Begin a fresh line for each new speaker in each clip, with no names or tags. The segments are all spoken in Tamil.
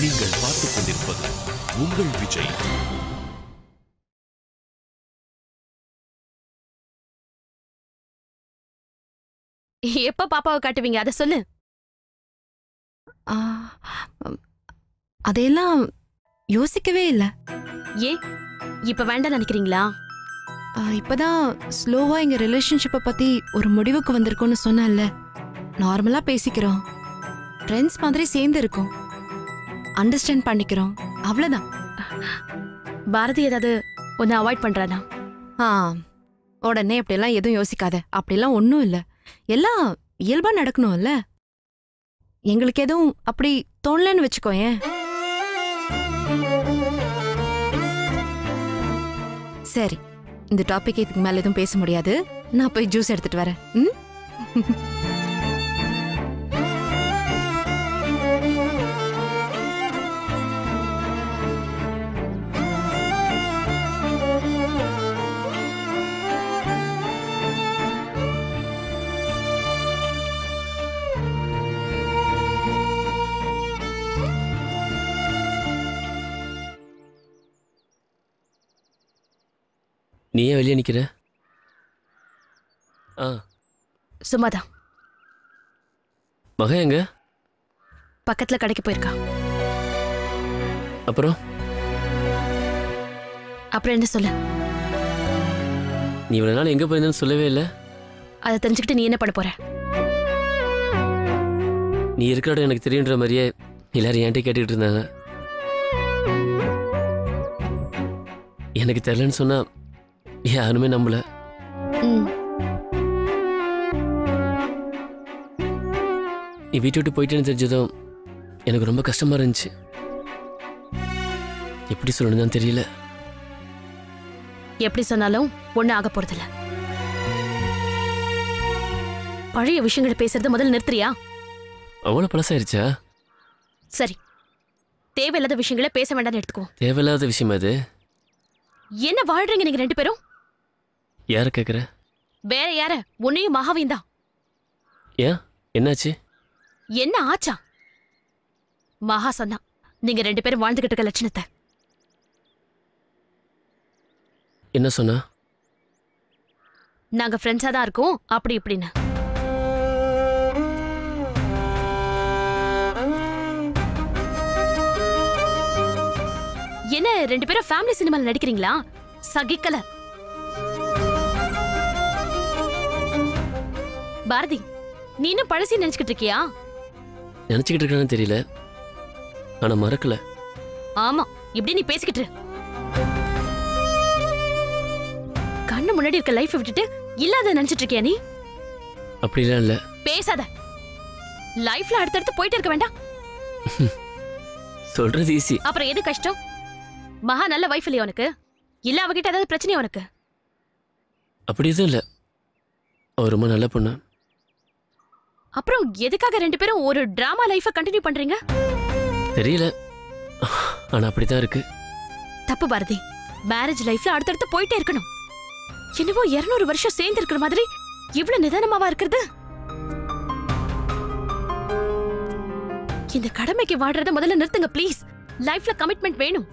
நீங்கள் பார்த்துக் கொண்டிருப்பது உங்கள் விஜய்.
எப்ப பாப்பாவை காட்டுவீங்க அத சொல்லு.
அதையெல்லாம் யோசிக்கவே இல்ல.
ஏன் இப்ப வேண்டாம் நினைக்கிறீங்களா?
இப்பதான் ஸ்லோவா எங்க ரிலேஷன்ஷிப்பை பத்தி ஒரு முடிவுக்கு வந்திருக்கோம்னு சொன்னேன்ல. நார்மலா பேசிக்கிறோம், ஃப்ரெண்ட்ஸ் மாதிரி சேர்ந்து இருக்கோம், அண்டர்ஸ்டாண்ட் பண்ணிக்கிறோம், அவ்வளவுதான்.
பாரதி ஏதாவது ஒன்னு அவாய்ட் பண்றானா?
உடனே அப்படியெல்லாம் எதுவும் யோசிக்காத. அப்படியெல்லாம் ஒன்றும் இல்லை, எல்லாம் இயல்பா நடக்கணும்ல. எங்களுக்கு எதுவும் அப்படி தோணலன்னு வச்சுக்கோயேன். சரி, இந்த டாபிக் இதுக்கு மேல எதுவும் பேச முடியாது. நான் போய் ஜூஸ் எடுத்துட்டு வரேன்.
நீ ஏன் வெளியே நிக்கிற?
சும்மாதான்.
மக எங்க?
பக்கத்துல கடைக்கு போயிருக்கா.
அப்புறம்
என்ன சொல்ல?
நீ இவ்வளவு நாள் எங்க போயிருந்தேன்னு சொல்லவே இல்லை.
அதை தெரிஞ்சுக்கிட்டு நீ என்ன பண்ண போற?
நீ இருக்கிற இடம் எனக்கு தெரியுன்ற மாதிரியே எல்லாரும் என்கிட்ட கேட்டுக்கிட்டு இருந்தாங்க. எனக்கு தெரியலன்னு சொன்னா யாருமே நம்பல. நீ வீட்டு விட்டு போயிட்டேன்னு தெரிஞ்சதும் எனக்கு ரொம்ப கஷ்டமா இருந்துச்சு. எப்படி சொல்லணும்னு தெரியல.
எப்படி சொன்னாலும் ஒண்ணு ஆக போறதில்ல. பழைய விஷயங்களை பேசுறத முதல்ல நிறுத்துறியா?
அவ்வளவு பழசாயிருச்சா?
சரி, தேவையில்லாத விஷயங்களை பேச வேண்டாம்னு எடுத்துக்கோ.
தேவையில்லாத விஷயம் அது.
என்ன வாழ்றீங்க நீங்க ரெண்டு பேரும்?
யார கேக்குற?
வேற யார? உன்னையும் மகாவையும் தான்.
ஏன், என்னாச்சு?
என்ன ஆச்சா? மகா சொன்னா நீங்க ரெண்டு பேரும் வாழ்ந்துகிட்டு இருக்க லட்சணத்தை.
என்ன சொன்னா?
நாங்க ஃப்ரெண்ட்ஸா தான் இருக்கோம் அப்படி இப்படின்னு. என்ன ரெண்டு பேரும் ஃபேமிலி சினிமால நடிக்கிறீங்களா? சகிக்கல. பாரதி, நீ இன்னும் பழசி நினைச்சுக்கிட்டு இருக்கியா?
நினைச்சுக்கிட்டு இருக்கானு தெரியல, ஆனா மறக்கல.
ஆமா, இப்படி நீ பேசிக்கிட்டு கண்ணு முன்னாடி இருக்க லைஃப் விட்டுட்டு இல்லாத நினைச்சிட்டு இருக்கியா நீ?
அப்படிலாம் இல்ல.
பேசாத. லைஃப்ல அடுத்தடுத்து போயிட்டு இருக்க வேண்டாம்.
சொல்றது ஈஸி.
அப்புறம் எது கஷ்டம்? மகா நல்ல வைஃப் இல்லையா உனக்கு? இல்ல அவகிட்ட ஏதாவது பிரச்சனையா உனக்கு?
அப்படி எதுவும் இல்ல, அவ ரொம்ப நல்ல பொண்ணு.
அப்புறம் எதுக்காக ரெண்டு பேரும் ஒரு டிராமா லைஃப கண்டினியூ பண்றீங்க?
தெரியல, ஆனா அப்படிதான் இருக்கு.
தப்பு பாரதி. மேரேஜ் லைஃப்ல அடுத்தடுத்து போயிட்டே இருக்கணும். என்னவோ 200 வருஷம் சேர்ந்து இருக்கிற மாதிரி இவ்வளவு நிதானமாவா இருக்கிறது? இந்த கடமைக்கு வாடுறத முதல்ல நிறுத்துங்க ப்ளீஸ். லைஃப்ல கமிட்மெண்ட் வேணும்.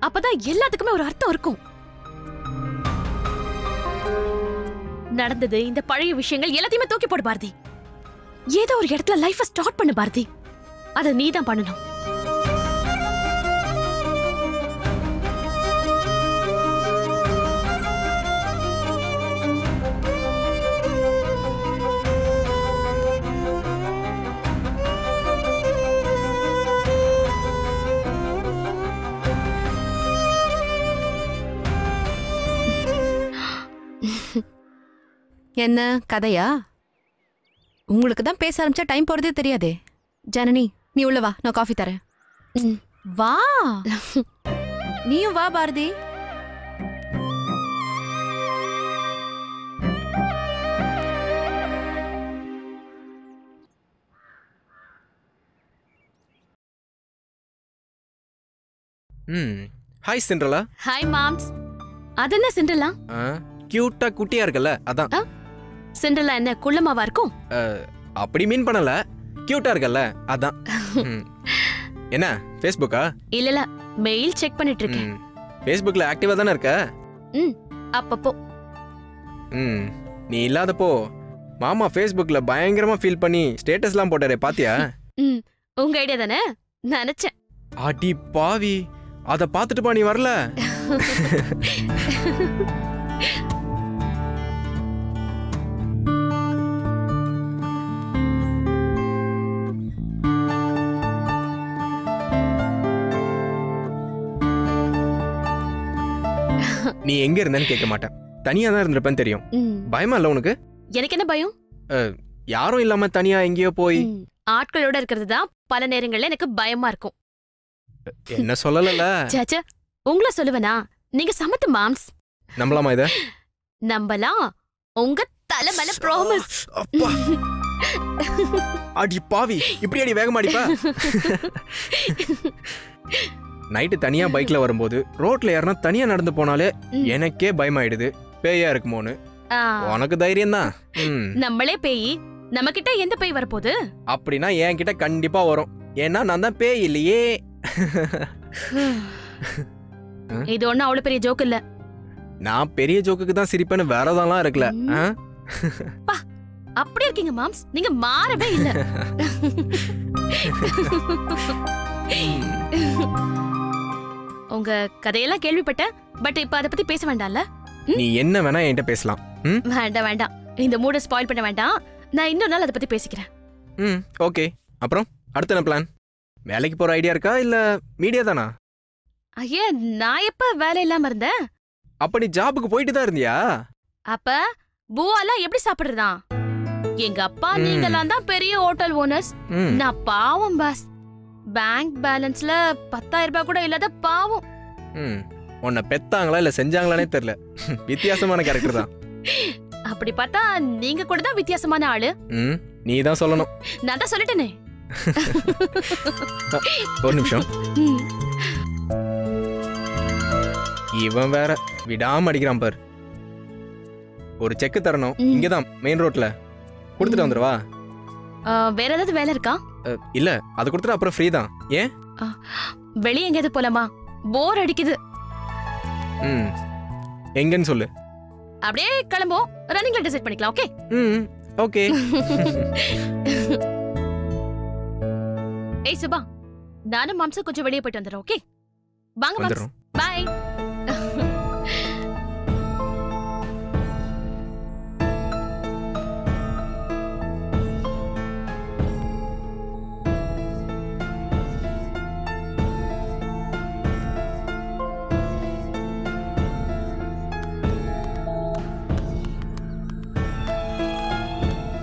அப்பதான் எல்லாத்துக்குமே ஒரு அர்த்தம் இருக்கும். நடந்தது இந்த பழைய விஷயங்கள் எல்லாத்தையுமே தூக்கி போடு பாரதி. ஏதோ ஒரு இடத்துல லைஃப ஸ்டார்ட் பண்ணு பாரதி. அத நீ தான் பண்ணணும்.
என்ன கதையா? உங்களுக்கு தான் பேச ஆரம்பிச்சா டைம் போறதே தெரியாதே. ஜனனி, நீ உள்ள வா, நான் காஃபி தரேன். வா. நீயும் வா Bharathi.
Hi Cinderella.
Hi moms. அதென்ன சிண்ட்ரலா?
கியூட்டா குட்டியா இருக்கல, அதான்.
சிண்ட்ரலா என்ன குள்ளமாவா இருக்கும்?
அப்படி மீன் பண்ணல, கியூட்டா இருக்கல, அதான். என்ன ஃபேஸ்புக்கா?
இல்ல மெயில் செக் பண்ணிட்டு இருக்கேன்.
ஃபேஸ்புக்ல ஆக்டிவா தானே இருக்க?
அப்பப்போ.
நீ இல்லாதப்போ மாமா ஃபேஸ்புக்ல பயங்கரமா ஃபீல் பண்ணி ஸ்டேட்டஸ்லாம் போட்டாரே பாத்தியா?
உங்க ஐடியா தானே நினைச்சேன்.
அடி பாவி, அத பாத்துட்டுப்பா நீ வரல. நீ எங்க இருந்தேன்னு கேட்க மாட்டேன். தனியா தான் இருந்திருப்பேன்னு தெரியும். பயமா இல்ல உனக்கு?
எனக்கு என்ன பயம்?
யாரும் இல்லாம தனியா எங்கேயோ போய்
ஆட்களோட இருக்கிறது தான் பல நேரங்கள்ல எனக்கு பயமா இருக்கும்.
என்ன சொல்லல.
சாச்சா, உங்களை சொல்லுவனா? நீங்க சமத்து மாம்ஸ்.
நம்பலாமா இத?
நம்பலாம். உங்க தலை மேல ப்ராமிஸ்.
அப்பா அடி பாவி, இப்படி அடி வேகமா அடிப்பா. நைட்டு தனியா பைக்ல வரும்போது ரோட்ல யாருன்னா தனியா நடந்து போனாலே எனக்கே பயமாயிடுது. பேயா இருக்குமோன்னு. உனக்கு தைரியம் தான்.
நம்மளே பேய், நம்ம கிட்ட எந்த பேய் வரப்போகுது?
அப்படின்னா என் கிட்ட கண்டிப்பா வரும். ஏன்னா நான் தான் பேய் இல்லையே.
இது ஒண்ணும் அவ்வளவு பெரிய ஜோக் இல்ல.
நான் பெரிய ஜோக்குக்கு தான் சிரிப்பேன்னு வேறதெல்லாம் இருக்குல்ல.
அப்படி இருக்கீங்க மாம்ஸ், நீங்க மாறவே இல்ல. உங்க கதையெல்லாம் கேள்விப்பட்டேன். பட் இப்ப அத பத்தி பேச வேண்டாம்ல.
நீ என்ன வேணா என்கிட்ட பேசலாம்.
வேண்டாம் வேண்டாம், இந்த மூட ஸ்பாயில் பண்ண வேண்டாம். நான் இன்னொரு நாள் அத பத்தி பேசிக்கிறேன்.
ஓகே. அப்புறம் அடுத்த என்ன பிளான்? வேலைக்கு போற ஐடியா இருக்கா இல்ல மீடியா தானா?
ஐயா, நான் எப்ப வேலை இல்லாம இருந்தேன்?
அப்படி ஜாபுக்கு போயிட்டு தான் இருந்தியா?
அப்ப பூவாலாம் எப்படி சாப்பிடுறதா? எங்க அப்பா நீங்கலாம் தான் பெரிய ஹோட்டல் ஓனர்ஸ். நான் பாவம் பாஸ். பேங்க் பேலன்ஸ்ல 10,000 ரூபாய் கூட இல்லாத பாவம்.
உன்னை பெத்தாங்களா இல்ல செஞ்சாங்களானே தெரியல. வித்தியாசமான கேரக்டர் தான்.
அப்படி பார்த்தா நீங்க கூட தான் வித்தியாசமான ஆளு.
நீ தான் சொல்லணும்.
நான் தான் சொல்லிட்டேனே.
ஒரு நிமிஷம். இவன் வேற விடாம அடிக்கிறான் பார். ஒரு செக் தரணும். இங்கதான் மெயின் ரோட்ல கொடுத்துட்டு வந்துருவா.
வேற ஏதாவது வேலை இருக்கா?
இல்ல, அது கொடுத்துட்டு அப்புறம் ஃப்ரீ தான். ஏன்?
வெளியே எங்கேயாவது போலாமா? போர் அடிக்குது.
எங்கன்னு சொல்லு.
அப்படியே கிளம்பும். ரன்னிங்ல டிசைட் பண்ணிக்கலாம். ஓகே?
ஓகே.
ஏய் சுபா, நானும் மாம்சா கொஞ்சம் வெளியே போயிட்டு வந்துடுறோம். ஓகே? வாங்க மாம்ஸ். பை.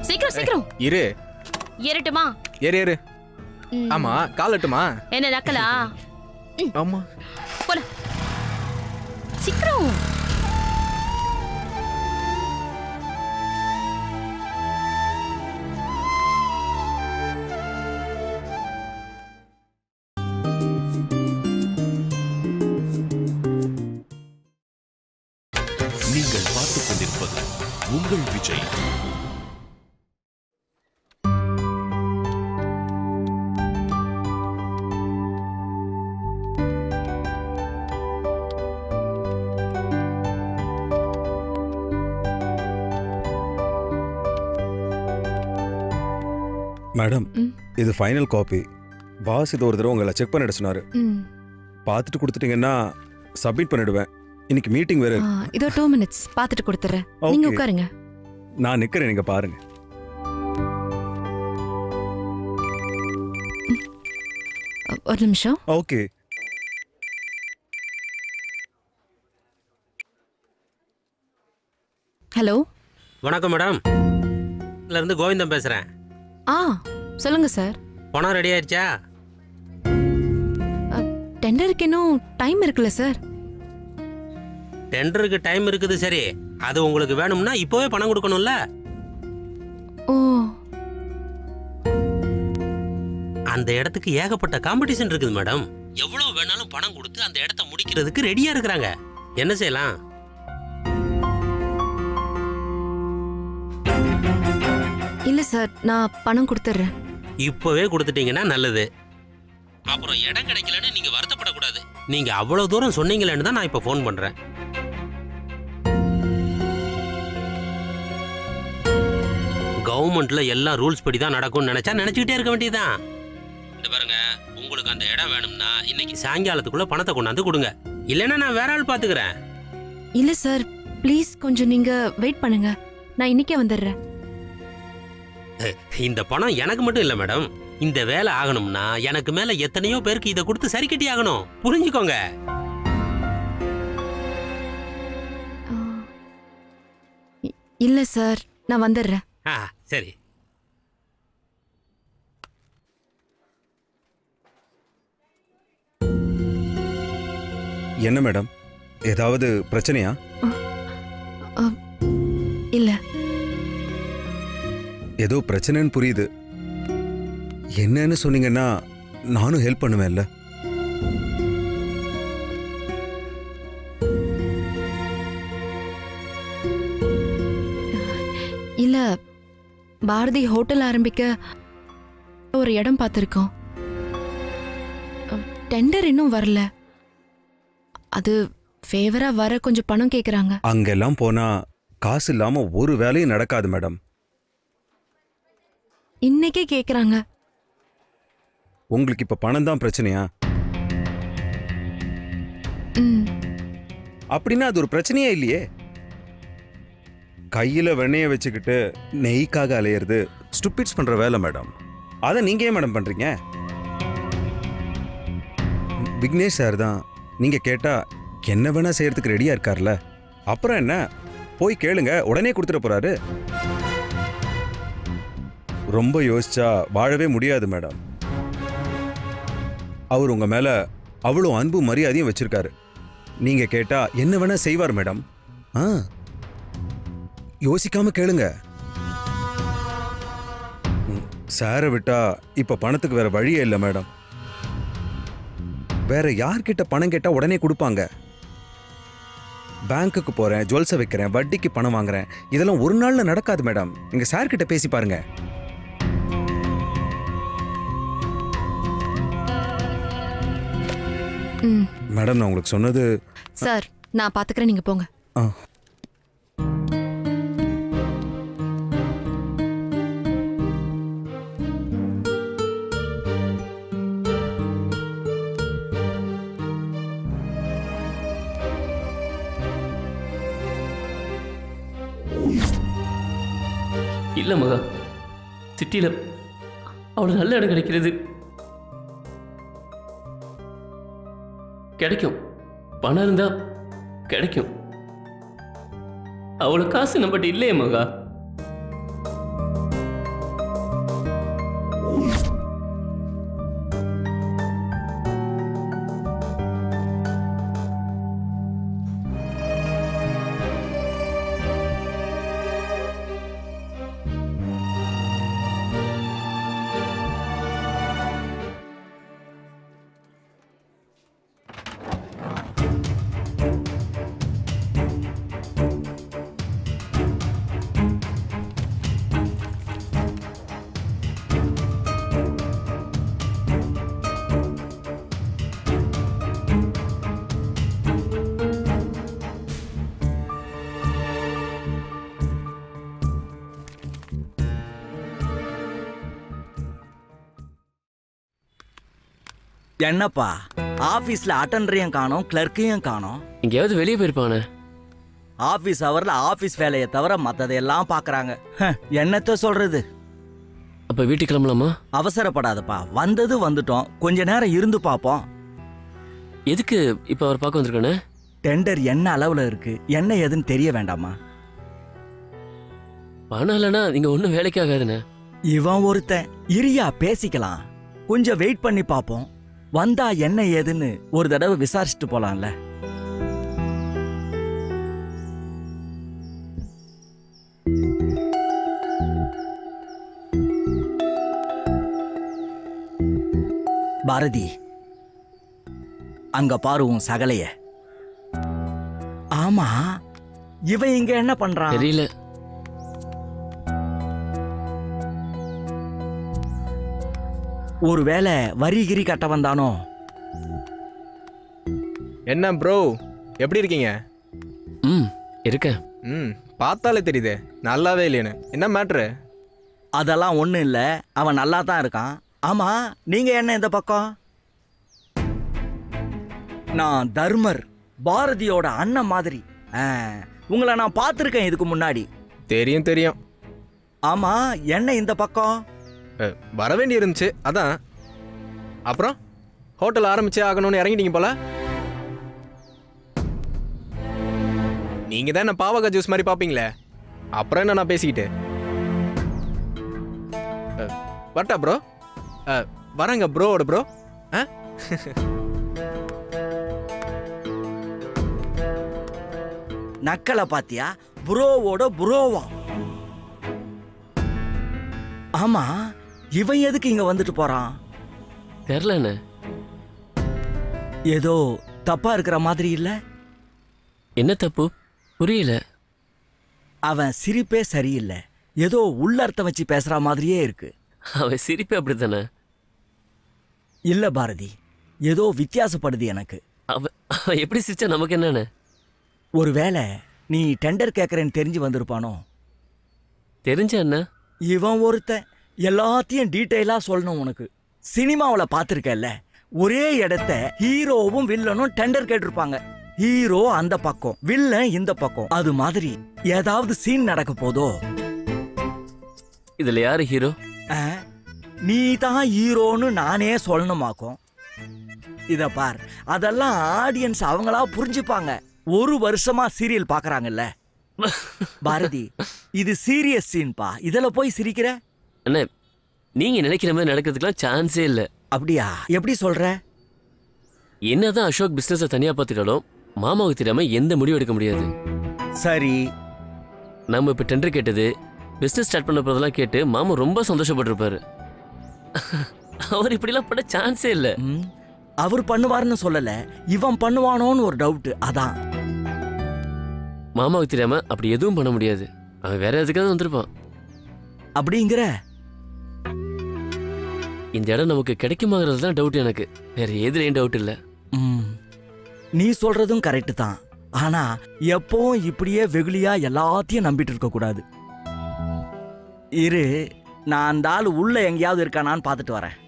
சீக்கிரம் சீக்கிரம்
இரு.
ஏறட்டுமா?
ஏறு ஏறு. ஆமா, காலட்டுமா?
என்ன நக்கலா?
ஆமா.
போல. சீக்கிரம்.
நீங்கள் பார்த்துக் கொண்டிருப்பது உங்கள் விஜய்.
மேடம், இது ஃபைனல் காப்பி. பாஸ் இது ஒரு தடவை உங்களை செக் பண்ணிட சொன்னாரு. பார்த்துட்டு கொடுத்துட்டீங்கன்னா சப்மிட் பண்ணிடுவேன். இன்னைக்கு மீட்டிங் வேற.
இதோ 2 minutes பார்த்துட்டு கொடுத்துறேன். நீங்க உட்காருங்க.
நான் நிக்கிறேன், நீங்க பாருங்க.
ஒரு நிமிஷம்.
ஓகே.
ஹலோ.
வணக்கம் மேடம். இதுல இருந்து கோவிந்தம் பேசுறேன்.
சொல்லுங்க சார்.
பணம் ரெடி ஆயிடுச்சா?
டெண்டருக்கு இன்னும் டைம் இருக்குல்ல சார்?
டெண்டருக்கு டைம் இருக்குது, சரி. அது உங்களுக்கு வேணும்னா இப்போவே பணம் கொடுக்கணும்ல.
ஓ.
அந்த இடத்துக்கு ஏகப்பட்ட காம்படிஷன் இருக்குது மேடம். எவ்வளவு வேணாலும் பணம் கொடுத்து அந்த இடத்த முடிக்கிறதுக்கு ரெடியா இருக்கிறாங்க. என்ன செய்யலாம்?
இல்ல சார், நான் பணம் கொடுத்துறேன்.
இப்போவே கொடுத்துட்டீங்கன்னா நல்லது. அப்புறம் இடம் கிடைக்கலன்னு நீங்க வருத்தப்படக்கூடாது. நீங்க அவ்வளவு தூரம் சொன்னீங்களேன்னு தான் நான் இப்ப ஃபோன் பண்றேன். கவர்மெண்ட்ல எல்லாம் ரூல்ஸ் படி தான் நடக்கும்னு நினைச்சா நினைச்சுக்கிட்டே இருக்க வேண்டியதுதான். இந்த பாருங்க, உங்களுக்கு அந்த இடம் வேணும்னா இன்னைக்கு சாயங்காலத்துக்குள்ள பணத்தை கொண்டாந்து கொடுங்க, இல்லைன்னா நான் வேற ஆள் பாத்துக்கிறேன்.
இல்ல சார், ப்ளீஸ் கொஞ்சம் நீங்க வெயிட் பண்ணுங்க, நான் இன்னைக்கே வந்துடுறேன்.
இந்த பணம் எனக்கு மட்டும் இல்ல மேடம், இந்த வேலை ஆகணும்னா எனக்கு மேல எத்தனையோ பேருக்கு இதை கொடுத்து சரி கட்டி ஆகணும், புரிஞ்சுக்கோங்க.
இல்ல சார், நான் வந்துடுறேன்.
சரி.
என்ன மேடம், ஏதாவது பிரச்சனையா?
இல்ல.
ஏதோ பிரச்சனைன்னு புரியுது. என்னன்னு சொன்னீங்கன்னா நானும் ஹெல்ப் பண்ணுவேன்ல.
இல்ல, பாரதி ஹோட்டல் ஆரம்பிக்க ஒரு இடம் பார்த்திருக்கோம். டெண்டர் இன்னும் வரல. அது ஃபேவரா வர கொஞ்சம் பணம் கேக்குறாங்க.
அங்கெல்லாம் போனா காசு இல்லாம ஒரு வேலையும் நடக்காது மேடம்.
இன்னைக்கே கேக்குறாங்க.
உங்களுக்கு இப்ப பணம் தான் பிரச்சனையா? அப்படின்னா அது ஒரு பிரச்சனையே இல்லையே. கையில வெண்ணைய வச்சுக்கிட்டு நெய்க்காக அலையிறது ஸ்டூபிட்ஸ் பண்ற வேலை மேடம். அதை நீங்க ஏன் மேடம் பண்றீங்க? விக்னேஷ் சார் தான் நீங்க கேட்டா என்ன வேணா செய்யறதுக்கு ரெடியா இருக்கார்ல. அப்புறம் என்ன, போய் கேளுங்க, உடனே கொடுத்துட போறாரு. ரொம்ப யோசிச்சா வாழவே முடியாது மேடம். அவர் உங்க மேல அவ்வளோ அன்பு மரியாதையும் வச்சிருக்காரு. நீங்க கேட்டா என்ன வேணா செய்வார் மேடம். யோசிக்காம கேளுங்க. சாரை விட்டா இப்ப பணத்துக்கு வேற வழியே இல்லை மேடம். வேற யார்கிட்ட பணம் கேட்டா உடனே கொடுப்பாங்க? பேங்க்குக்கு போறேன், ஜுவல்ஸை வைக்கிறேன், வட்டிக்கு பணம் வாங்குறேன், இதெல்லாம் ஒரு நாள்ல நடக்காது மேடம். எங்க சார் கிட்ட பேசி பாருங்க. மேடம், நான் உங்களுக்கு சொன்னது.
சார், நான் பாத்துக்கிறேன், நீங்க போங்க.
இல்ல மகா, சிட்டியில அவ்வளவு நல்ல இடம் கிடைக்கிறது. கிடைக்கும், பணம் இருந்தா கிடைக்கும். அவ்வளவு காசு நம்மகிட்ட இல்லையே மகா.
என்னப்பா, ஆபீஸ்ல அட்டெண்டரையும் காணோம், கிளர்க்கையும் காணோம்.
எங்கேயாவது வெளியே போயிருப்பானே.
ஆபீஸ் அவர்ல ஆபீஸ் வேலையை தவிர மத்ததெல்லாம் பாக்குறாங்க. என்னத்த சொல்றது?
அப்ப வீட்டுக்கு கிளம்பலாமா?
அவசரப்படாதப்பா, வந்தது வந்துட்டோம், கொஞ்ச நேரம் இருந்து பாப்போம்.
எதுக்கு இப்ப அவர் பார்க்க வந்திருக்கானே?
டெண்டர் என்ன அளவுல இருக்கு, என்ன ஏதுன்னு தெரிய வேண்டாமா?
பணம் இல்லைன்னா நீங்க ஒன்னும் வேலைக்கு ஆகாதுண்ணே.
இவன் ஒருத்தன். இரியா, பேசிக்கலாம், கொஞ்சம் வெயிட் பண்ணி பாப்போம். வந்தா என்ன ஏதுன்னு ஒரு தடவை விசாரிச்சுட்டு போலாம்ல. பாரதி, அங்க பாரு உன் சகலைய. ஆமா, இவன் இங்க என்ன பண்றான்
தெரியல.
ஒருவேளை வரி கிரி கட்ட வந்தானோ?
என்ன ப்ரோ, எப்படி இருக்கீங்க?
இருக்கேன்.
பார்த்தாலே தெரியுதே நல்லாவே இல்லையேன்னு. என்ன மேட்ரு?
அதெல்லாம் ஒன்றும் இல்லை, அவன் நல்லா தான் இருக்கான். ஆமா, நீங்க என்ன இந்த பக்கம்? நான் தர்மர், பாரதியோட அண்ணன் மாதிரி. உங்களை நான் பார்த்துருக்கேன் இதுக்கு முன்னாடி.
தெரியும் தெரியும்.
ஆமா, என்ன இந்த பக்கம்?
வர வேண்டி இருந்துச்சு, அதான். அப்புறம் ஹோட்டல் ஆரம்பிச்சே ஆகணும்னு இறங்கிட்டீங்க போல. நீங்க தான் என்ன பாவக்காய் ஜூஸ் மாதிரி பாப்பீங்களே, அப்புறம் என்ன நான் பேசிக்கிட்டு வரட்டா ப்ரோ? வரங்க ப்ரோவோட ப்ரோ.
நக்கலை பாத்தியா? புரோவோட புரோவா? ஆமா, இவன் எதுக்கு இங்க வந்துட்டு போறான்?
தெரியல.
ஏதோ தப்பா இருக்கிற மாதிரி இல்ல?
என்ன தப்பு புரியல.
அவன் சிரிப்பே சரியில்லை, ஏதோ உள்ளர்த்தம் வச்சு பேசுற மாதிரியே இருக்கு.
அவன் சிரிப்பே அப்படித்தானே?
இல்ல பாரதி, ஏதோ வித்தியாசப்படுது எனக்கு.
அவன் எப்படி சிரிச்சா நமக்கு என்னன்னு?
ஒருவேளை நீ டெண்டர் கேட்கறேன்னு தெரிஞ்சு வந்திருப்பானோ?
தெரிஞ்ச என்ன?
இவன் ஒருத்தன் எல்லாத்தையும் டீட்டெயிலா சொல்லணும் உனக்கு. சினிமாவில் பார்த்துருக்கல, ஒரே இடத்த ஹீரோவும் வில்லனும் டெண்டர் கேட்டிருப்பாங்க. ஹீரோ அந்த பக்கம், வில்லன் இந்த பக்கம். அது மாதிரி ஏதாவது சீன் நடக்க போதோ?
இதுல யாரு ஹீரோ?
நீ தான் ஹீரோன்னு நானே சொல்லணுமாக்கும். இத பார், அதெல்லாம் ஆடியன்ஸ் அவங்களா புரிஞ்சுப்பாங்க. 1 வருஷமா சீரியல் பாக்குறாங்கல்ல பாரதி. இது சீரியஸ் சீன்பா, இதுல போய் சிரிக்கிற?
அண்ணே, நீங்க நினைக்கிற மாதிரி நடக்கிறதுக்குலாம் சான்ஸே இல்ல.
அப்படியா? எப்படி சொல்ற?
என்னதான் அசோக் பிசினஸை தனியா பார்த்துட்டாலும் மாமாவுக்கு தெரியாம எந்த முடிவும் எடுக்க முடியாது.
சரி,
நம்ம இப்ப டெண்டர் கேட்டது, பிசினஸ் ஸ்டார்ட் பண்ண போதெல்லாம் கேட்டு மாமா ரொம்ப சந்தோஷப்பட்டிருப்பாரு. அவர் இப்படிலாம் பண்ண சான்ஸே இல்ல.
அவர் பண்ணுவார்னு சொல்லல, இவன் பண்ணுவானோன்னு ஒரு டவுட். அதான்
மாமாவுக்கு தெரியாம அப்படி எதுவும் பண்ண முடியாது. அவன் வேற எதுக்காவது வந்திருப்பான்.
அப்படிங்கிற?
இந்த இடம் நமக்கு கிடைக்குமாங்கிறது தான் டவுட் எனக்கு, வேற எதுலையும் டவுட் இல்ல.
நீ சொல்றதும் கரெக்ட் தான். ஆனா எப்பவும் இப்படியே வெகுளியா எல்லாத்தையும் நம்பிட்டு இருக்க கூடாது. இரு, நான் அந்த ஆள் உள்ள எங்கேயாவது இருக்கானான்னு பார்த்துட்டு வரேன்.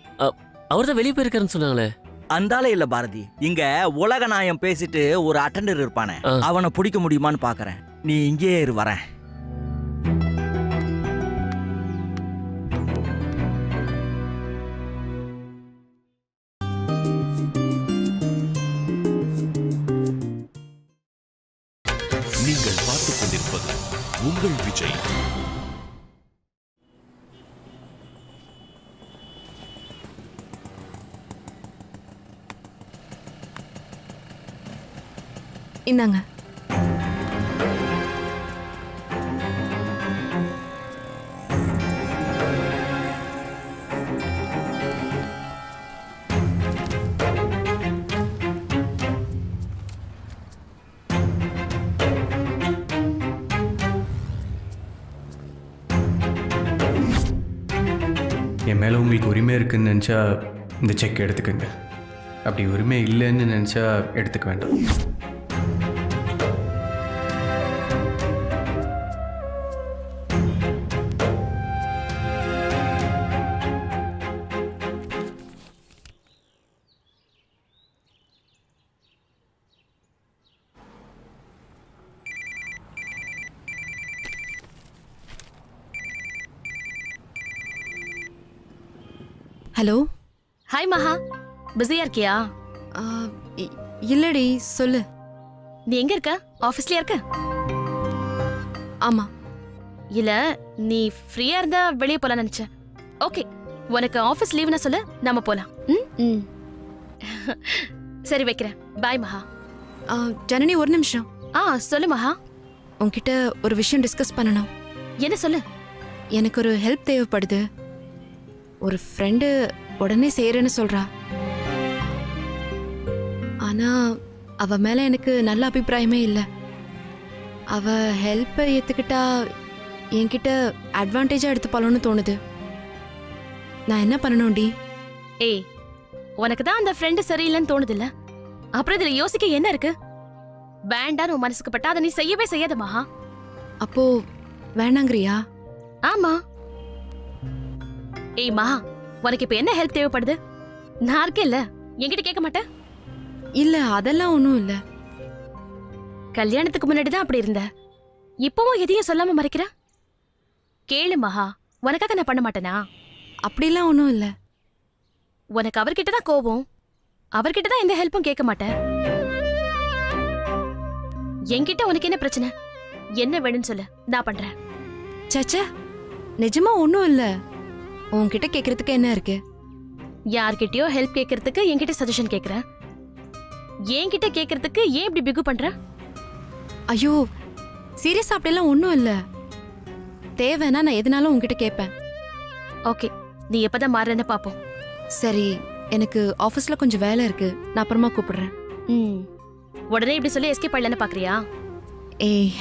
அவர் தான் வெளியே போயிருக்காருன்னு சொன்னாங்களே.
அந்த ஆளே இல்ல பாரதி, இங்க உலக நாயம் பேசிட்டு ஒரு அட்டெண்டர் இருப்பானே, அவனை பிடிக்க முடியுமான்னு பாக்குறேன். நீ இங்கேயே இரு, வரேன்.
நீங்கள் பார்த்துக் கொண்டிருப்பது உங்கள் விஜய்.
இந்தாங்க.
என் மேலே உங்களுக்கு உரிமை இருக்குன்னு நினச்சா இந்த செக் எடுத்துக்கோங்க. அப்படி உரிமை இல்லைன்னு நினச்சா எடுத்துக்க வேண்டாம்.
ஹலோ.
ஹாய் மகா, பிஸியா இருக்கியா?
இல்லடி, சொல்லு.
நீ எங்க இருக்க? ஆபீஸ்லயா இருக்க?
ஆமா.
இல்ல, நீ ஃப்ரீயா இருந்தா வெளியே போலாம் நினைச்சேன். ஓகே, உனக்கு ஆபீஸ் லீவ்னா சொல்லு, நாம போலாம். சரி, வைக்கிறேன். பாய் மகா.
ஜனனி, ஒரு நிமிஷம்.
சொல்லு மகா.
உன்கிட்ட ஒரு விஷயம் டிஸ்கஸ் பண்ணணும்.
என்ன சொல்லு.
எனக்கு ஒரு ஹெல்ப் தேவைப்படுது. ஒரு ஃப்ரெண்டு உடனே செய்யறேன்னு சொல்றா. ஆனா அவ மேல எனக்கு நல்ல அபிப்பிராயமே இல்லை. அவ ஹெல்ப்பை ஏத்துக்கிட்டா என்கிட்ட அட்வான்டேஜா எடுத்துப்பாளோன்னு தோணுது. நான் என்ன பண்ணணும்டி?
ஏய், உனக்கு தான் அந்த ஃப்ரெண்டு சரியில்லைன்னு தோணுதில்ல? அப்புறம் இதுல யோசிக்க என்ன இருக்கு? வேண்டான்னு உன் மனசுக்கு பட்டா அதை நீ செய்யவே செய்யாத மகா.
அப்போ வேணாங்கிறியா?
ஆமா. ஏய் மகா, உனக்கு இப்ப என்ன ஹெல்ப் தேவைப்படுது? நான் இருக்கேன்ல, என்கிட்ட கேட்க மாட்டேன்?
இல்ல அதெல்லாம் ஒண்ணும் இல்ல.
கல்யாணத்துக்கு முன்னாடி தான் அப்படி இருந்த, இப்பவும் எதையும் சொல்லாம மறைக்கிற? கேளு மகா, உனக்காக நான் பண்ண மாட்டேனா?
அப்படிலாம் ஒண்ணும் இல்ல.
உனக்கு அவர்கிட்ட தான் கோபம், அவர்கிட்ட தான் எந்த ஹெல்ப்பும் கேட்க மாட்டேன். என்கிட்ட உனக்கு என்ன பிரச்சனை? என்ன வேணும்னு சொல்லு, நான் பண்றேன்.
சச்சா, நிஜமா ஒண்ணும் இல்ல. உன்கிட்ட கேக்குறதுக்கு என்ன இருக்கு?
யார்கிட்டயோ ஹெல்ப் கேட்கறதுக்கு என்கிட்ட சஜஷன் கேக்குற, என்கிட்ட கேட்கறதுக்கு ஏன் இப்படி பிகு பண்ற?
ஐயோ, சீரியஸா அப்படிலாம் ஒண்ணும் இல்ல. தேவைன்னா நான் எதுனாலும் உன்கிட்ட கேட்பேன்.
ஓகே, நீ எப்பதான் மாறுறன்னு பாப்போம்.
சரி, எனக்கு ஆபீஸ்ல கொஞ்சம் வேலை இருக்கு, நான் அப்புறமா கூப்பிடுறேன்.
உடனே இப்படி சொல்லி எஸ்கேப் ஆயிடலன்னு பாக்குறியா?
ஏய்,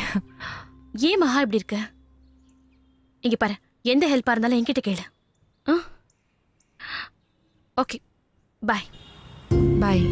ஏன் மகா இப்படி இருக்க? இங்க பாரு, எந்த ஹெல்ப்பா இருந்தாலும் என்கிட்ட கேளு. ஓகே, பாய்.
பாய்.